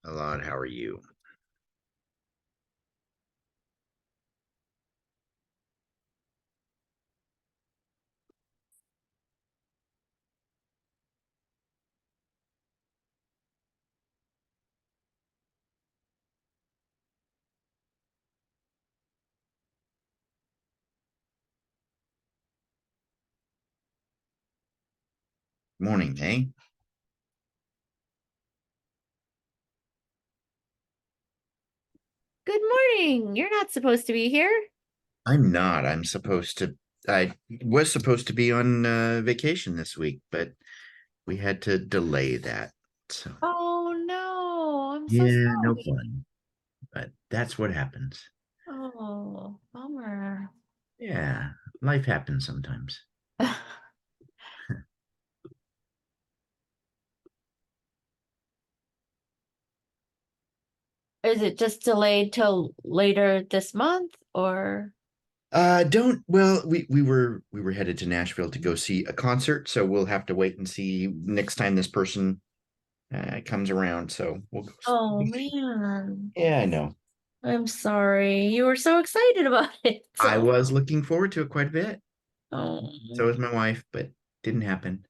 Alon, how are you? Morning, eh? Good morning. You're not supposed to be here. I'm not. I was supposed to be on vacation this week, but we had to delay that. So, Oh no, I'm so yeah, no sorry. fun. But that's what happens. Oh, bummer. Yeah, life happens sometimes. Is it just delayed till later this month or? Don't well, we were headed to Nashville to go see a concert, so we'll have to wait and see next time this person comes around. So we'll go. Oh man, Yeah, I know. I'm sorry. You were so excited about it. I was looking forward to it quite a bit. So Oh, was my wife, but didn't happen.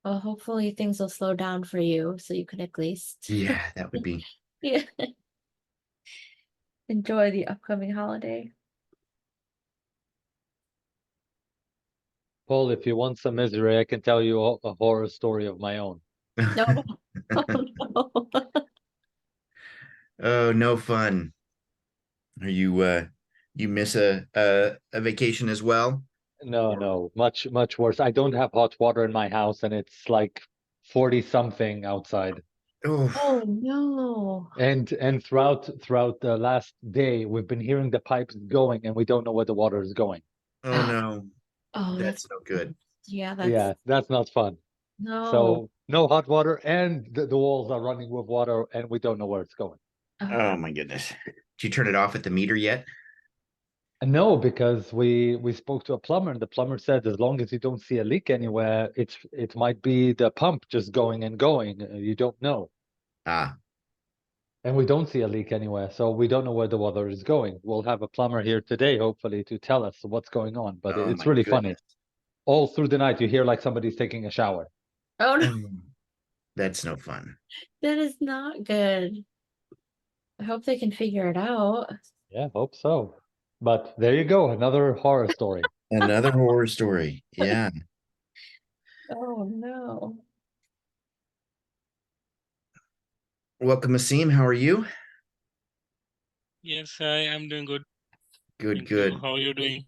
well, hopefully things will slow down for you so you can at least Yeah, that would be. yeah, enjoy the upcoming holiday. Paul, if you want some misery, I can tell you a horror story of my own. No. Oh no. Oh, no fun. Are you miss a vacation as well? No, Or no, much worse. I don't have hot water in my house, and it's like 40 something outside. oh, Oh no. And throughout the last day, we've been hearing the pipes going, and we don't know where the water is going. oh no. Oh, that's That's no good. yeah, that's Yeah, that's not fun. no. So no hot water, and the walls are running with water, and we don't know where it's going. Oh, Oh my goodness. Did you turn it off at the meter yet? And no, because we spoke to a plumber, and the plumber said as long as you don't see a leak anywhere, it might be the pump just going and going. You don't know. Ah, And we don't see a leak anywhere, so we don't know where the water is going. We'll have a plumber here today, hopefully, to tell us what's going on. But oh it's my really funny. goodness. All through the night, you hear like somebody's taking a shower. oh no, That's no fun. that is not good. I hope they can figure it out. Yeah, hope so. But there you go, another horror story. Another horror story. Yeah. Oh no. Welcome, Asim. How are you? Yes, I am doing good. Good, Thank you. good. How are you doing?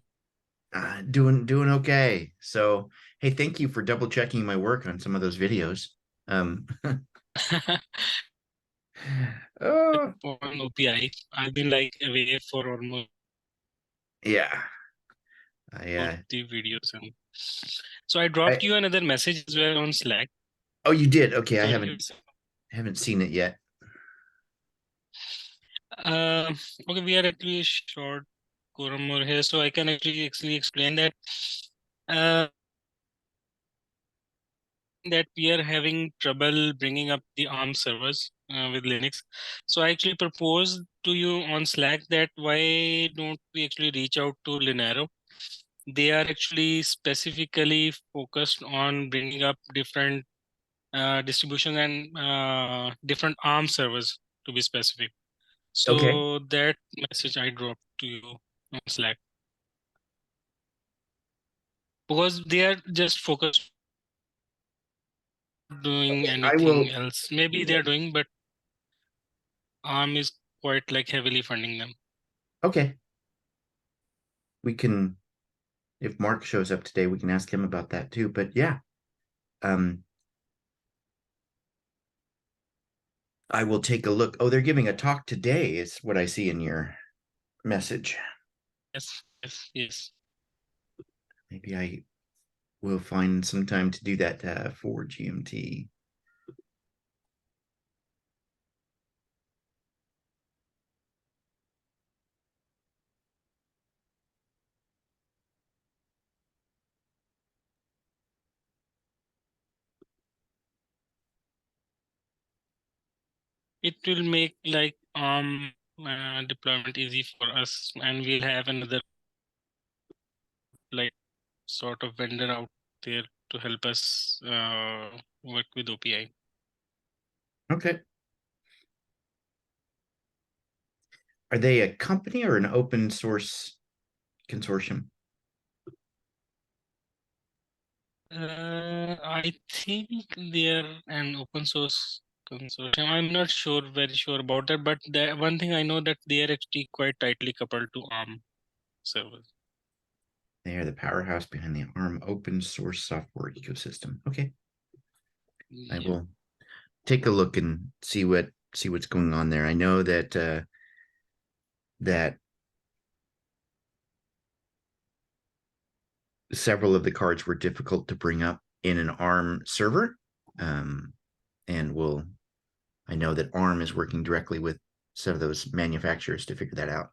Doing okay. So, hey, thank you for double checking my work on some of those videos. Um, oh, On OPI. I've been like away for almost yeah. I the videos and so I I dropped you another message as well on Slack. oh, you did. Okay, I So haven't seen it yet. uh, okay, we are actually short quorum over here, so I can actually explain that uh, that we are having trouble bringing up the ARM servers with Linux. So I actually proposed to you on Slack that why don't we actually reach out to Linaro. They are actually specifically focused on bringing up different distributions and different ARM servers to be specific. Okay. So that message I dropped to you on Slack because they are just focused on doing I anything will. else. Maybe they are doing, but ARM is quite like heavily funding them. Okay. We can, if Mark shows up today, we can ask him about that too. But yeah, um, I will take a look. Oh, they're giving a talk today, is what I see in your message. Yes, yes, yes. Maybe I will find some time to do that for GMT. it will make like deployment easy for us, and we'll have another like sort of vendor out there to help us work with OPI. Okay. Are they a company or an open source consortium? I think they're an open source consortium. I'm not very sure about that, but the one thing I know that they are actually quite tightly coupled to ARM servers. They are the powerhouse behind the ARM open source software ecosystem. Okay. I Yeah. will take a look and see what's going on there. I know that that several of the cards were difficult to bring up in an ARM server. And I know that ARM is working directly with some of those manufacturers to figure that out.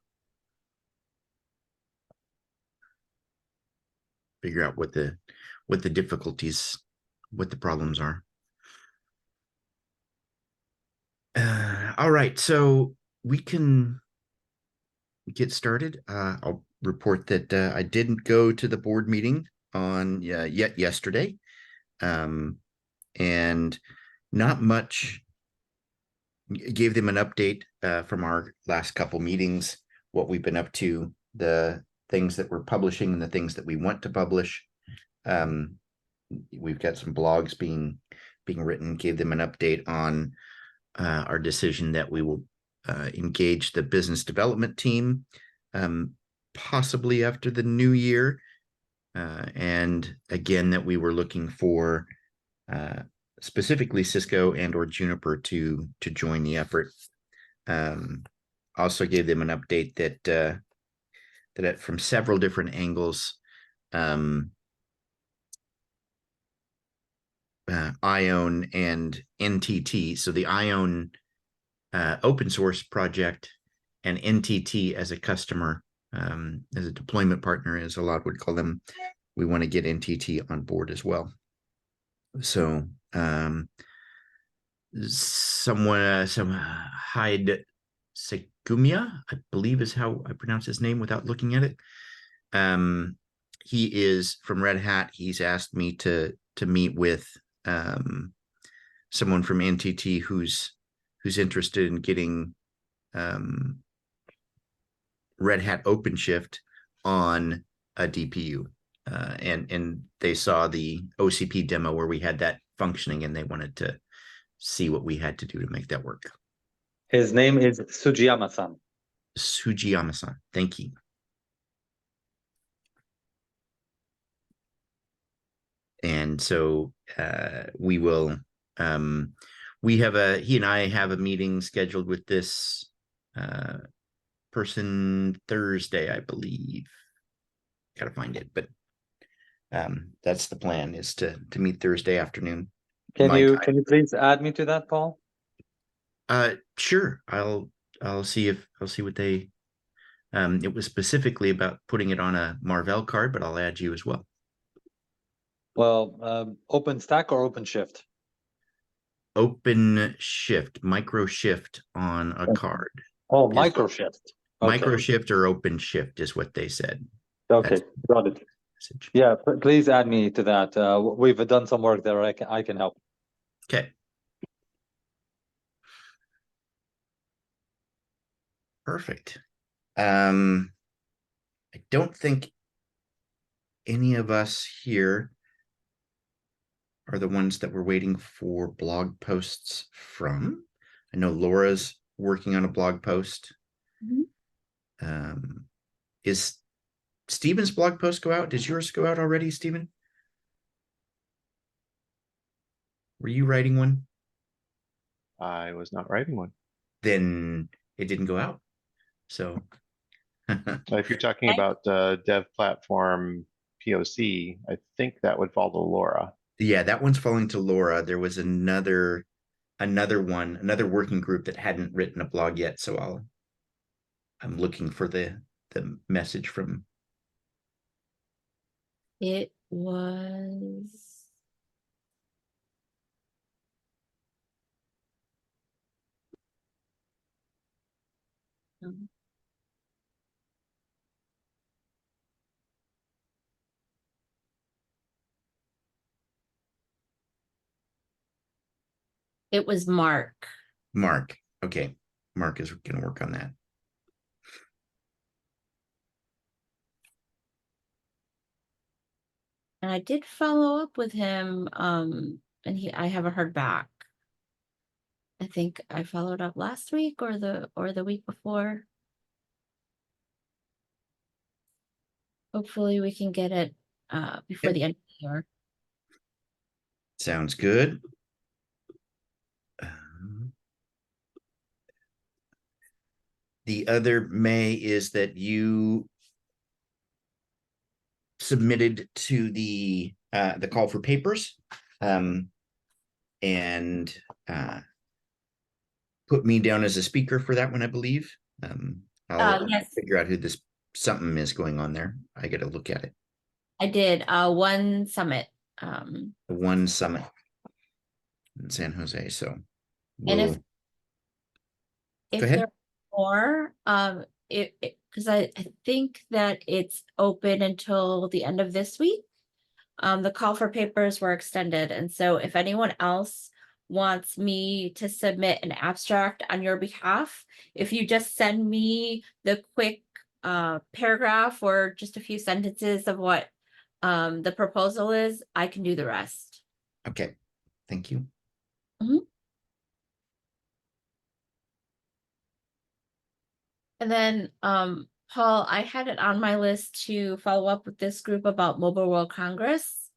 Figure out what the difficulties, what the problems are. All right, so we can get started. I'll report that I didn't go to the board meeting on yet yesterday, and not much. Gave them an update from our last couple meetings, what we've been up to, the things that we're publishing and the things that we want to publish. We've got some blogs being written. Gave them an update on our decision that we will engage the business development team, possibly after the new year. And again, that we were looking for specifically Cisco and or Juniper to join the effort. Also gave them an update that from several different angles, ION and NTT. So the ION open source project and NTT as a customer, as a deployment partner, as a lot would call them, we want to get NTT on board as well. So some Hyde Segumia, I believe is how I pronounce his name without looking at it. He is from Red Hat. He's asked me to meet with someone from NTT who's interested in getting Red Hat OpenShift on a DPU. And they saw the OCP demo where we had that functioning, and they wanted to see what we had to do to make that work. His name is Sujiyama-san. Sujiyama-san, thank you. And so we will, he and I have a meeting scheduled with this person Thursday, I believe. Gotta find it, but that's the plan, is to meet Thursday afternoon. Can you please add me to that, Paul? Sure. I'll see what they. It was specifically about putting it on a Marvell card, but I'll add you as well. Well, OpenStack or OpenShift? OpenShift, microshift on a card. Oh, microshift. Okay. Microshift or OpenShift is what they said. Okay, got it. Message. Yeah, please add me to that. We've done some work there. I can help. Okay. Perfect. I don't think any of us here are the ones that we're waiting for blog posts from. I know Laura's working on a blog post. Mhm. Is Stephen's blog post go out? Does yours go out already, Stephen? Were you writing one? I was not writing one. Then it didn't go out. So If you're talking about dev platform POC, I think that would fall to Laura. yeah, that one's falling to Laura. There was another working group that hadn't written a blog yet. So I'm looking for the message from. It was. Mhm. It was Mark. Mark. Okay. Mark is going to work on that. And I did follow up with him, and I haven't heard back. I think I followed up last week or the week before. Hopefully we can get it before Yep. the end of the year. Sounds good. Um, The other, May, is that you submitted to the call for papers, and put me down as a speaker for that one, I believe. I'll Yes, figure out who this something is going on there. I got to look at it. I did. One summit. The One Summit in San Jose. So And we'll if go ahead. there are more, because I think that it's open until the end of this week. The call for papers were extended, and so if anyone else wants me to submit an abstract on your behalf, if you just send me the quick paragraph or just a few sentences of what the proposal is, I can do the rest. Okay. Thank you. And then, Paul, I had it on my list to follow up with this group about Mobile World Congress.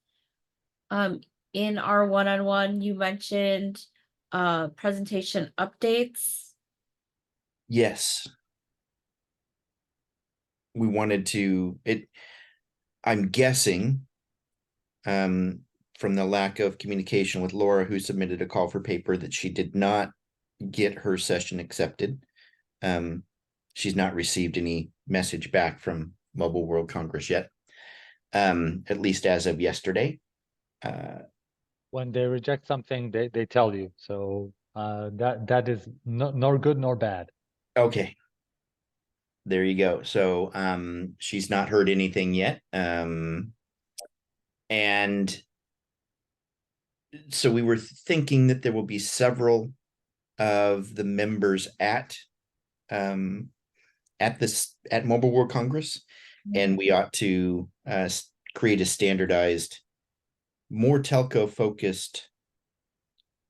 In our one-on-one, you mentioned presentation updates. Yes. We wanted to I'm guessing from the lack of communication with Laura, who submitted a call for paper, that she did not get her session accepted. She's not received any message back from Mobile World Congress yet, at least as of yesterday. When they reject something, they tell you. So that is nor good nor bad. Okay. There you go. So she's not heard anything yet. And so we were thinking that there will be several of the members at Mobile World Congress, and we ought to create a standardized, more telco focused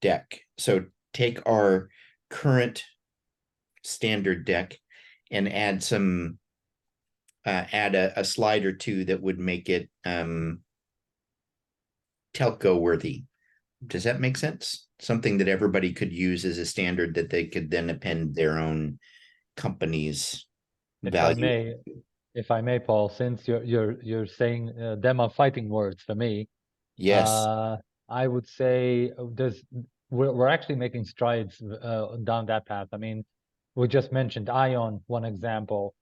deck. So take our current standard deck and add some add a slide or two that would make it telco worthy. Does that make sense? Something that everybody could use as a standard that they could then append their own company's value. If I may, Paul, since you're saying them are fighting words for me, Yes. I would say we're actually making strides down that path. I mean, we just mentioned ION, one example,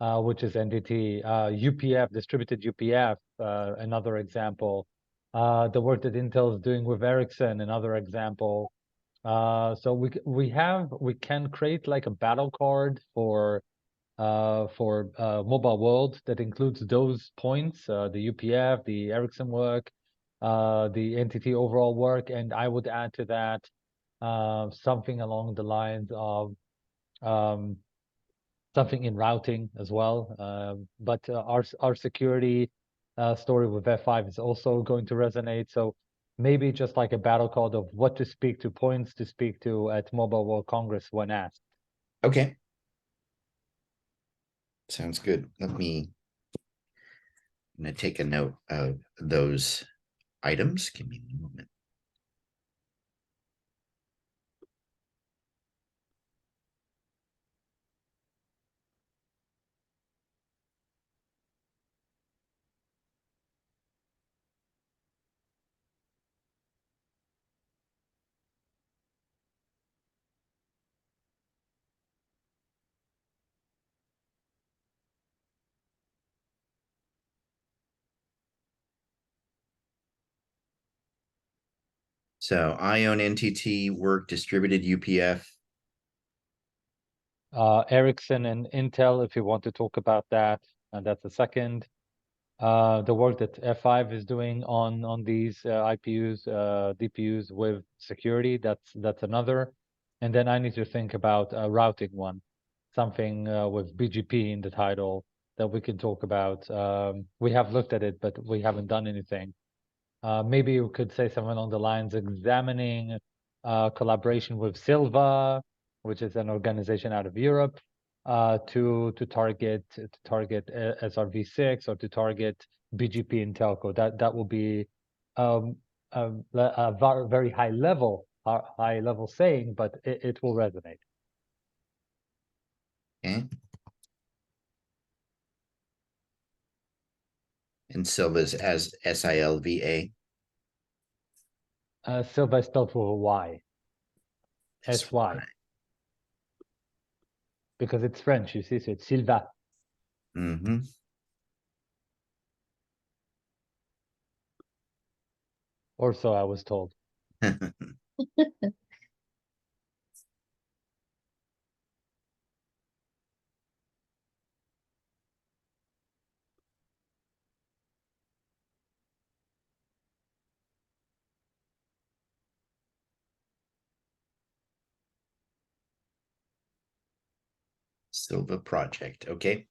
which is NTT, UPF, distributed UPF, another example. The work that Intel is doing with Ericsson, another example. So we can create like a battle card for Mobile World that includes those points, the UPF, the Ericsson work, the NTT overall work, and I would add to that something along the lines of something in routing as well. But our security story with F5 is also going to resonate. So maybe just like a battle card of what to speak to, points to speak to at Mobile World Congress when asked. Okay. Sounds good. I'm gonna take a note of those items. Give me a moment. So ION NTT work, distributed UPF. Ericsson and Intel, if you want to talk about that, and that's the second. The work that F5 is doing on these IPUs, DPUs with security, that's another. And then I need to think about a routing one, something with BGP in the title that we can talk about. We have looked at it, but we haven't done anything. Maybe you could say something along the lines examining collaboration with Silva, which is an organization out of Europe, to target SRv6 or to target BGP and telco. That will be a very high level saying, but it will resonate. Okay. And Silva's as SILVA. Silva is spelled with a Y. SY. Because it's French, you see, so it's Silva. Mm-hmm. Or so I was told. Silva project. Okay.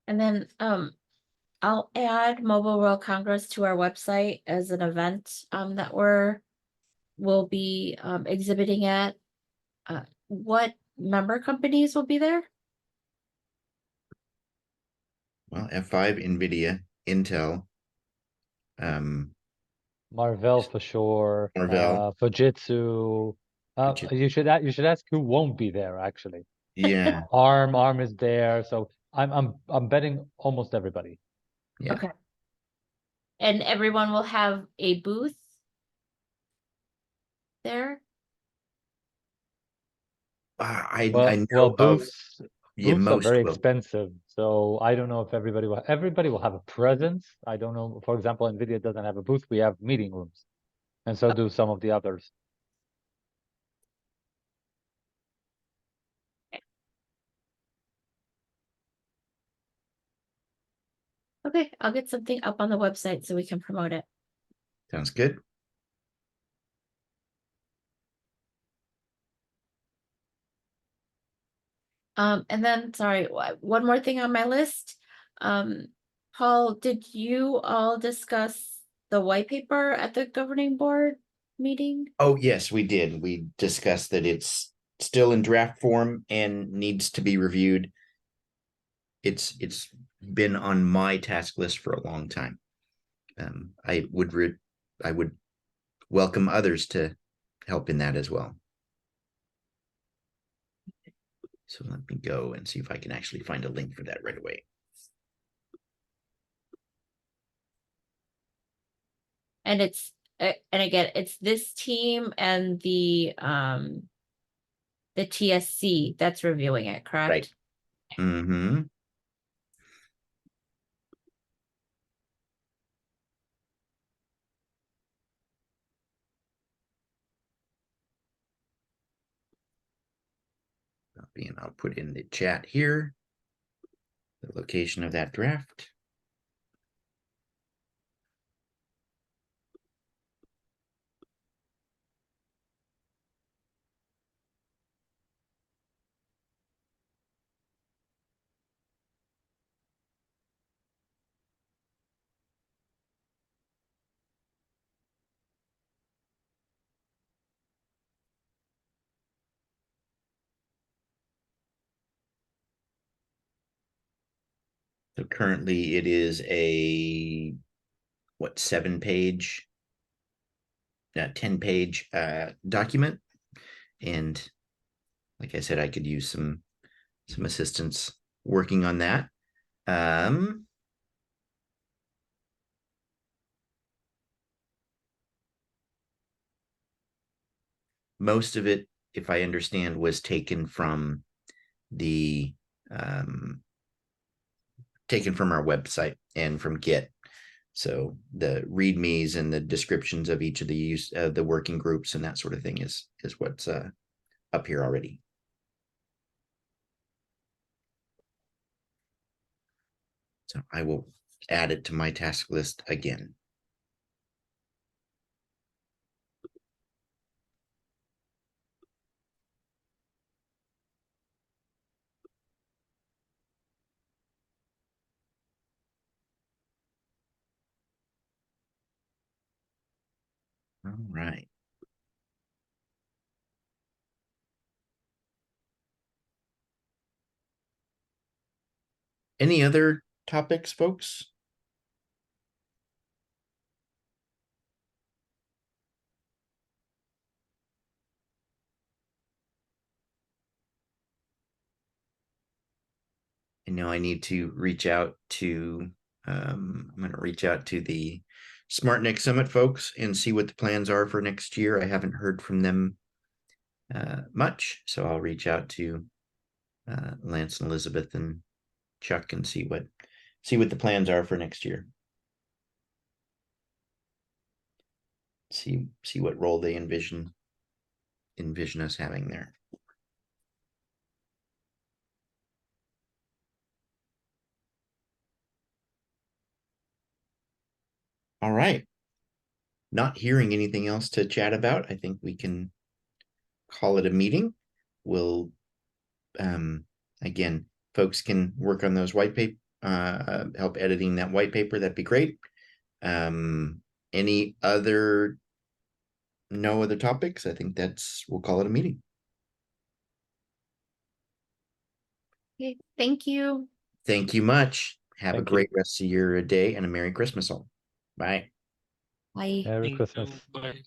And then I'll add Mobile World Congress to our website as an event that we'll be exhibiting at. What member companies will be there? Well, F5, NVIDIA, Intel, Marvell for sure. Marvell. Fujitsu. Fujitsu. You should ask who won't be there actually. Yeah. ARM is there, so I'm betting almost everybody. Yeah. Okay. And everyone will have a booth there? I Well, know of, booths yeah, are most very will. expensive, so I don't know if everybody will have a presence. I don't know. For example, NVIDIA doesn't have a booth. We have meeting rooms, and so do some of the others. Okay, I'll get something up on the website so we can promote it. Sounds good. And then, sorry, one more thing on my list. Paul, did you all discuss the white paper at the governing board meeting? Oh, yes, we did. We discussed that it's still in draft form and needs to be reviewed. It's been on my task list for a long time. I would welcome others to help in that as well. So let me go and see if I can actually find a link for that right away. And it's and again, it's this team and the TSC that's reviewing it, correct? Right. Mm-hmm. And I'll put in the chat here the location of that draft. So currently it is a 7-page, 10-page document. And like I said, I could use some assistance working on that. Most of it, if I understand, was taken from the taken from our website. and from Git. So the readmes and the descriptions of each of the working groups and that sort of thing is what's up here already. So I will add it to my task list again. All right. Any other topics, folks? I know I need to reach out to, I'm going to reach out to the SmartNIC Summit folks and see what the plans are for next year. I haven't heard from them much, so I'll reach out to Lance and Elizabeth and Chuck and see what the plans are for next year. See what role they envision us having there. All right. Not hearing anything else to chat about, I think we can call it a meeting. We'll again, folks can work on those white paper, help editing that white paper. That'd be great. Any other, no other topics? I think we'll call it a meeting. Okay, thank you. Thank you much. Have a Thank you. great rest of your day and a Merry Christmas all. Bye. Bye. Merry Thank you. Christmas. Bye.